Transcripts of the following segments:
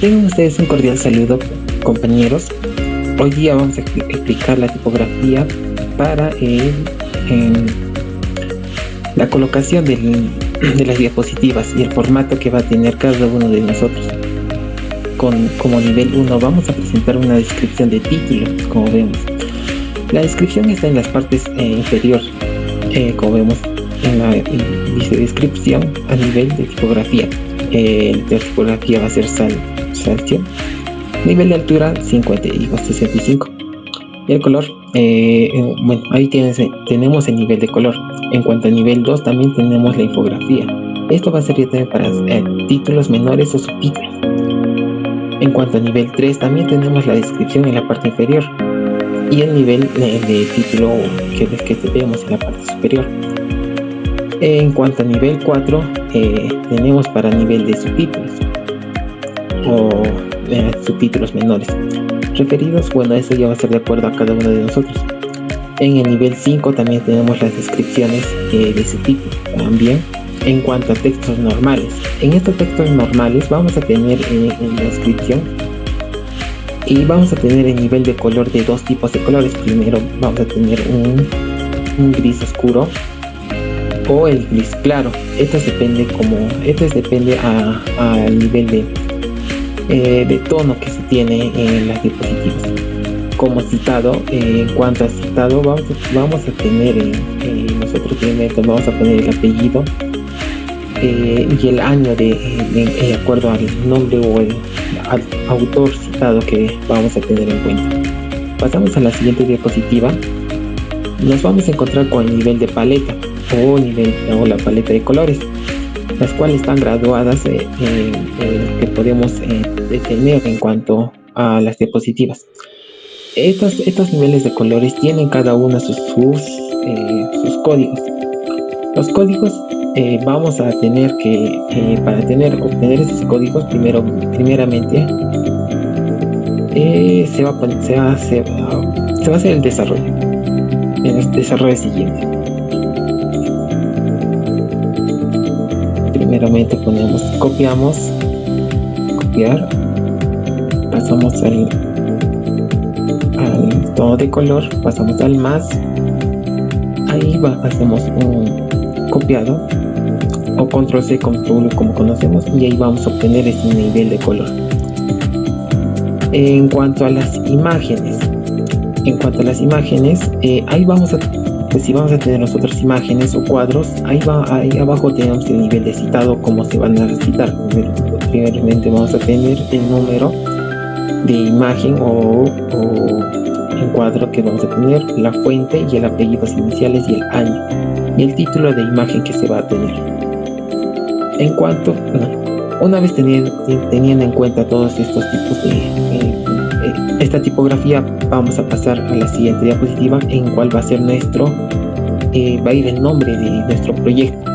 Tengan ustedes un cordial saludo, compañeros. Hoy día vamos a explicar la tipografía para la colocación de las diapositivas y el formato que va a tener cada uno de nosotros. Como nivel 1 vamos a presentar una descripción de títulos, como vemos. La descripción está en las partes inferior, como vemos dice descripción a nivel de tipografía. La tipografía va a ser Salcio. Nivel de altura 50 y 65. Y el color, bueno, ahí tenemos el nivel de color. En cuanto a nivel 2 también tenemos la infografía. Esto va a ser también para títulos menores o subtítulos. En cuanto a nivel 3 también tenemos la descripción en la parte inferior y el nivel de título que vemos en la parte superior. En cuanto a nivel 4 tenemos para nivel de subtítulos o subtítulos menores referidos. Bueno, eso ya va a ser de acuerdo a cada uno de nosotros. En el nivel 5 también tenemos las descripciones de subtítulos. También en cuanto a textos normales, en estos textos normales vamos a tener en la descripción y vamos a tener el nivel de color de dos tipos de colores. Primero vamos a tener un gris oscuro o el gris claro. Esto depende al nivel de tono que se tiene en las diapositivas. Como citado, en cuanto a citado, vamos a tener nosotros primero vamos a poner el apellido y el año de acuerdo al nombre o al autor citado que vamos a tener en cuenta. Pasamos a la siguiente diapositiva. Nos vamos a encontrar con el nivel de paleta o la paleta de colores, las cuales están graduadas que podemos tener en cuanto a las diapositivas. Estos niveles de colores tienen cada uno sus códigos. Los códigos vamos a tener que para obtener esos códigos primeramente se va a hacer el desarrollo siguiente. Primeramente copiar, pasamos al tono de color, pasamos al más, ahí hacemos un copiado o control C, control V como conocemos, y ahí vamos a obtener ese nivel de color. En cuanto a las imágenes, ahí si vamos a tener nosotros imágenes o cuadros, ahí abajo tenemos el nivel de citado, cómo se van a citar. Primeramente vamos a tener el número de imagen o en cuadro que vamos a tener, la fuente y el apellido iniciales y el año y el título de imagen que se va a tener. Una vez teniendo en cuenta todos estos tipos de esta tipografía, vamos a pasar a la siguiente diapositiva, en cual va a ser va a ir el nombre de nuestro proyecto,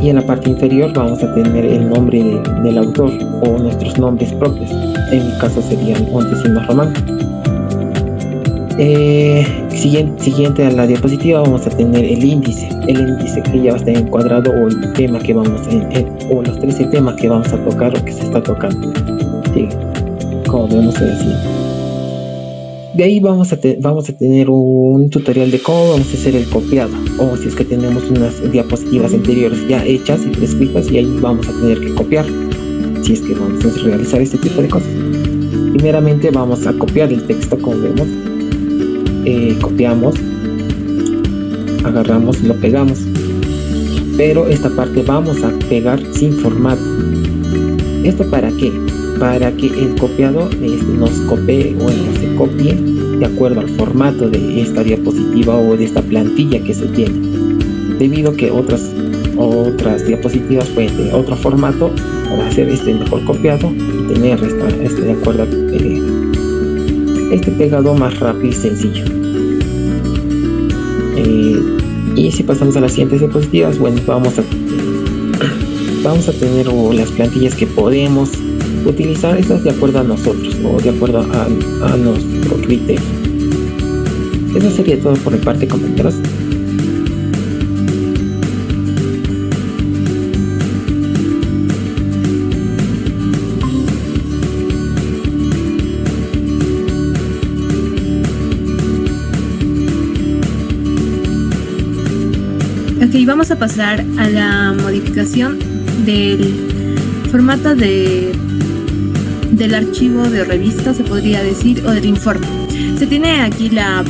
y en la parte inferior vamos a tener el nombre del autor o nuestros nombres propios. En mi caso serían Montesinos Román. Siguiente a la diapositiva vamos a tener el índice que ya va a estar encuadrado, o el tema que vamos o los 13 temas que vamos a tocar o que se está tocando. Sí, como vemos así. De ahí vamos a tener un tutorial de cómo vamos a hacer el copiado, o si es que tenemos unas diapositivas anteriores ya hechas y prescritas, y ahí vamos a tener que copiar si es que vamos a realizar este tipo de cosas. Primeramente vamos a copiar el texto, como vemos. Copiamos, agarramos y lo pegamos, pero esta parte vamos a pegar sin formato. ¿Esto para qué? Para que el copiado nos copie de acuerdo al formato de esta diapositiva o de esta plantilla que se tiene, debido a que otras diapositivas pueden tener otro formato para hacer mejor copiado y tener de acuerdo este pegado más rápido y sencillo. Y si pasamos a las siguientes diapositivas, bueno, vamos a tener las plantillas que podemos utilizar, estas de acuerdo a nosotros o de acuerdo a nuestro criterio. Eso sería todo por mi parte, compañeros. vamos a pasar a la modificación del formato del archivo de revista, se podría decir, o del informe. Se tiene aquí la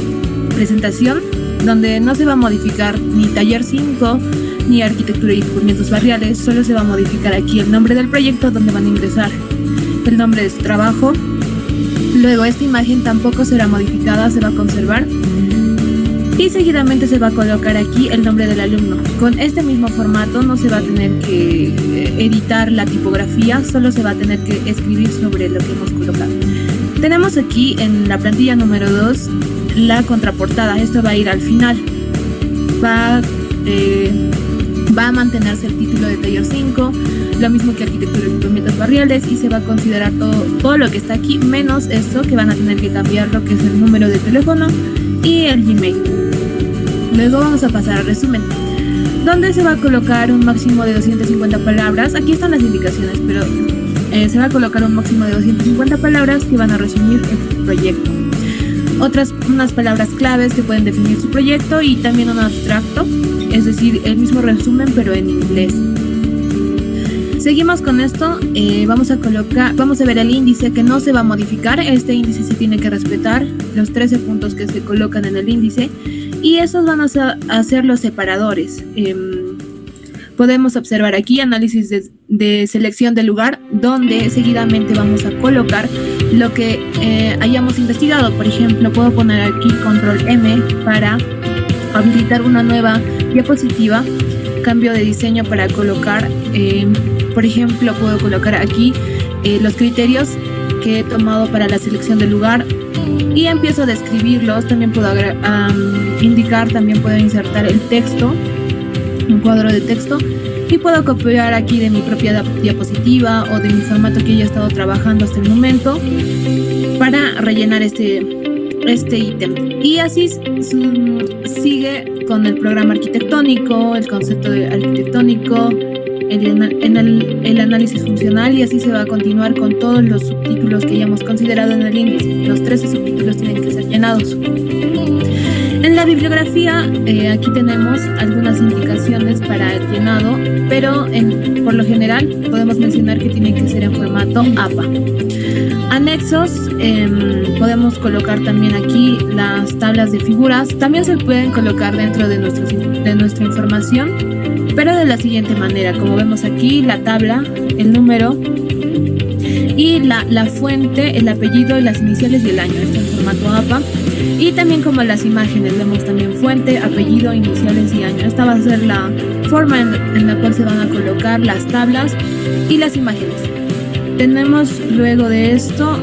presentación, donde no se va a modificar ni taller 5 ni arquitectura y equipamientos barriales, solo se va a modificar aquí el nombre del proyecto donde van a ingresar el nombre de su trabajo. Luego esta imagen tampoco será modificada, se va a conservar y seguidamente se va a colocar aquí el nombre del alumno. Con este mismo formato no se va a tener que editar la tipografía, solo se va a tener que escribir sobre lo que hemos colocado. Tenemos aquí en la plantilla número 2 la contraportada, esto va a ir al final. Va a mantenerse el título de taller 5, lo mismo que arquitectura y equipamientos barriales, y se va a considerar todo lo que está aquí, menos esto que van a tener que cambiar, lo que es el número de teléfono y el Gmail. Luego vamos a pasar al resumen, donde se va a colocar un máximo de 250 palabras. Aquí están las indicaciones, pero se va a colocar un máximo de 250 palabras que van a resumir el proyecto. Unas palabras claves que pueden definir su proyecto y también un abstracto, es decir, el mismo resumen pero en inglés. Seguimos con esto, vamos a ver el índice que no se va a modificar. Este índice se tiene que respetar, los 13 puntos que se colocan en el índice, y esos van a ser los separadores. Podemos observar aquí análisis de selección del lugar, donde seguidamente vamos a colocar lo que hayamos investigado. Por ejemplo, puedo poner aquí control M para habilitar una nueva diapositiva, cambio de diseño para colocar, por ejemplo, puedo colocar aquí los criterios que he tomado para la selección del lugar y empiezo a describirlos. También puedo indicar, también puedo insertar el texto, un cuadro de texto, y puedo copiar aquí de mi propia diapositiva o de mi formato que yo he estado trabajando hasta el momento para rellenar este ítem. Y así sigue con el programa arquitectónico, el concepto arquitectónico, el análisis funcional, y así se va a continuar con todos los subtítulos que ya hemos considerado en el índice. Los 13 subtítulos tienen que ser llenados. En la bibliografía, aquí tenemos algunas indicaciones para el llenado, pero por lo general podemos mencionar que tienen que ser en formato APA. Anexos, podemos colocar también aquí las tablas de figuras. También se pueden colocar dentro de nuestra información, pero de la siguiente manera. Como vemos aquí, la tabla, el número y la fuente, el apellido, las iniciales y el año. Esto en formato APA. Y también como las imágenes, vemos también fuente, apellido, iniciales y año. Esta va a ser la forma en la cual se van a colocar las tablas y las imágenes. Tenemos luego de esto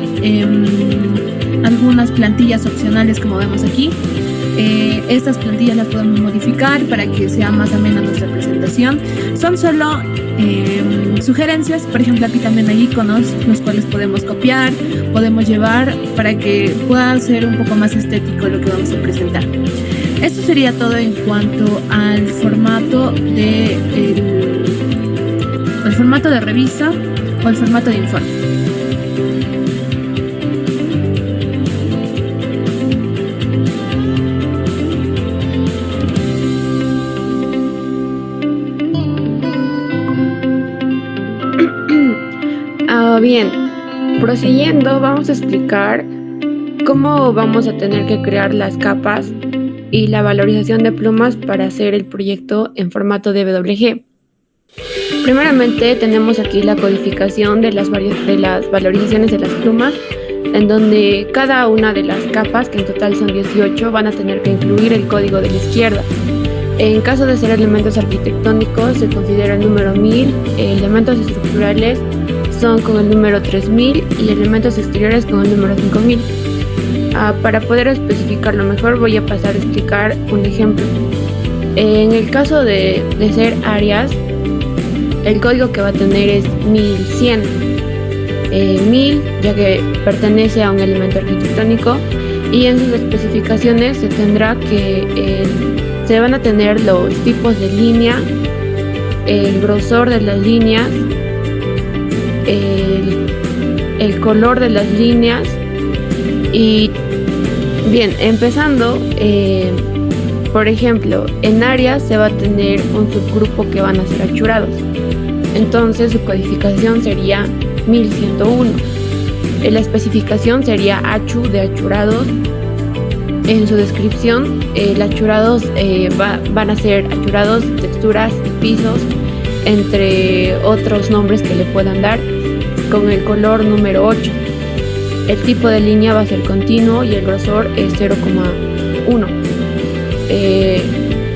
algunas plantillas opcionales, como vemos aquí. Estas plantillas las podemos modificar para que sea más amena nuestra presentación. Son solo sugerencias. Por ejemplo, aquí también hay iconos, los cuales podemos copiar, podemos llevar para que pueda ser un poco más estético lo que vamos a presentar. Esto sería todo en cuanto al formato el formato de revista o el formato de informe. Bien, prosiguiendo, vamos a explicar cómo vamos a tener que crear las capas y la valorización de plumas para hacer el proyecto en formato DWG. Primeramente tenemos aquí la codificación de las valorizaciones de las plumas, en donde cada una de las capas, que en total son 18, van a tener que incluir el código de la izquierda. En caso de ser elementos arquitectónicos, se considera el número 1000, elementos estructurales son con el número 3000 y elementos exteriores con el número 5000. Para poder especificarlo mejor, voy a pasar a explicar un ejemplo. En el caso de ser áreas, el código que va a tener es 1100. 1000, ya que pertenece a un elemento arquitectónico, y en sus especificaciones se tendrá que se van a tener los tipos de línea, el grosor de las líneas, el color de las líneas. Y bien, empezando, Por ejemplo, en áreas se va a tener un subgrupo que van a ser achurados. Entonces su codificación sería 1101. La especificación sería achu de achurados. En su descripción, achurados van a ser achurados, texturas y pisos, entre otros nombres que le puedan dar, con el color número 8. El tipo de línea va a ser continuo y el grosor es 0,1.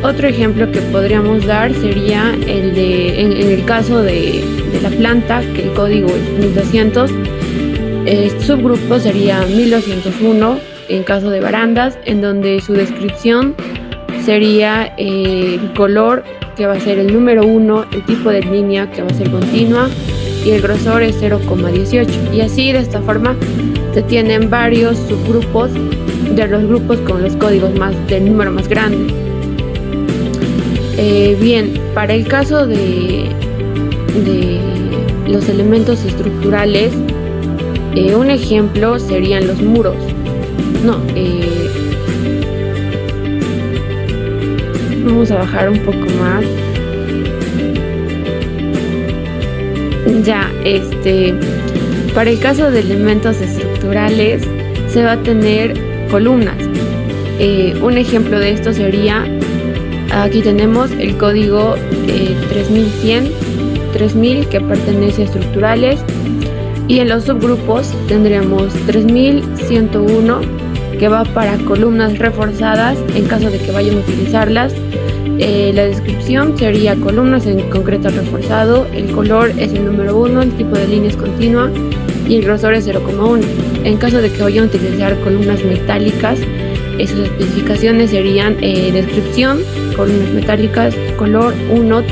Otro ejemplo que podríamos dar sería en el caso de la planta, que el código es 1200. Este subgrupo sería 1201 en caso de barandas, en donde su descripción sería el color, que va a ser el número 1, el tipo de línea, que va a ser continua, y el grosor es 0,18. Y así, de esta forma, se tienen varios subgrupos de los grupos con los códigos del número más grande. Bien, para el caso de los elementos estructurales, un ejemplo serían los muros. Vamos a bajar un poco más. Para el caso de elementos estructurales se va a tener columnas. Un ejemplo de esto sería, aquí tenemos el código 3000 que pertenece a estructurales, y en los subgrupos tendríamos 3101 que va para columnas reforzadas en caso de que vayan a utilizarlas. La descripción sería columnas en concreto reforzado, el color es el número 1, el tipo de línea es continua y el grosor es 0,1. En caso de que vayan a utilizar columnas metálicas, sus especificaciones serían descripción, columnas metálicas, color 1,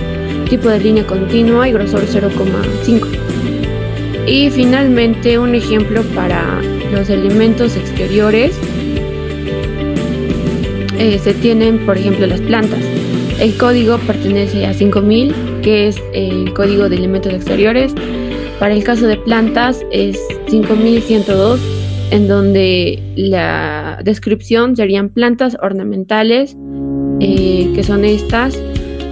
tipo de línea continua y grosor 0,5. Y finalmente, un ejemplo para los elementos exteriores, se tienen, por ejemplo, las plantas. El código pertenece a 5000, que es el código de elementos exteriores. Para el caso de plantas es 5102, en donde la descripción serían plantas ornamentales, que son estas.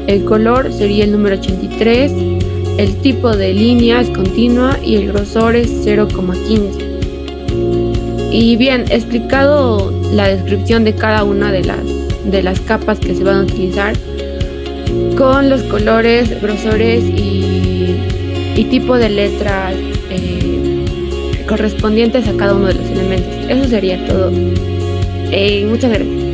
El color sería el número 83, el tipo de línea es continua y el grosor es 0,15. Y bien, explicado la descripción de cada una de las capas que se van a utilizar, con los colores, grosores y tipo de letras correspondientes a cada uno de los elementos. Eso sería todo. Muchas gracias.